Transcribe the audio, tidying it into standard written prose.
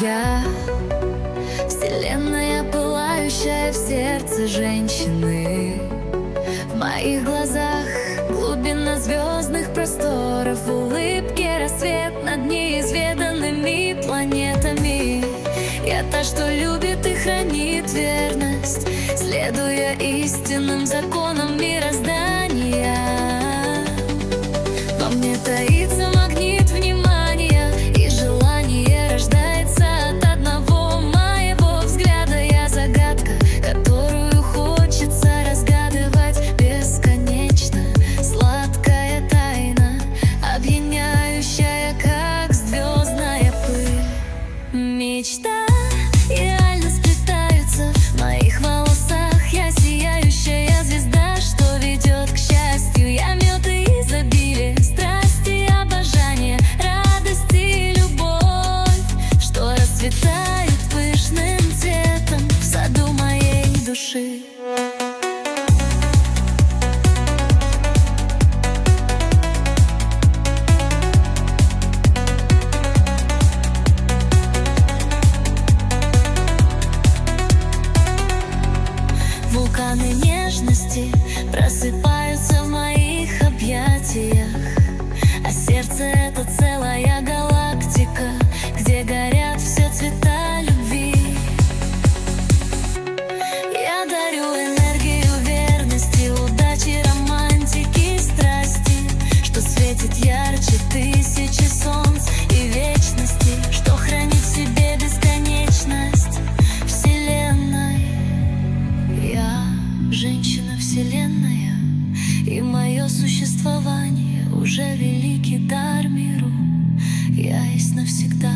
Я — вселенная, пылающая в сердце женщины. В моих глазах глубина звездных просторов, в улыбке рассвет над неизведанными планетами. Я та, что любит и хранит верность, следуя истинным законам мироздания. Во мне таится магнит внимания, и желание рождается от одного моего взгляда. Я загадка, которую хочется разгадывать бесконечно. Сладкая тайна, опьяняющая, как звездная пыль. Мечта реально сплетаются в моих волосах. Я сияющая звезда, что ведет к счастью. Я мед и изобилие, страсти, обожание, радость и любовь, что расцветают пышным цветом в саду моей души. Вулканы нежности просыпаются в моих объятиях, а сердце — это целая галактика, где горят все цвета любви. Я дарю энергию верности, удачи, романтики и страсти, что светит ярче тысячи солнц и вечности, что хранит в себе бесконечность вселенной. Я женщина вселенная, и мое существование уже великий дар миру. Я есть навсегда.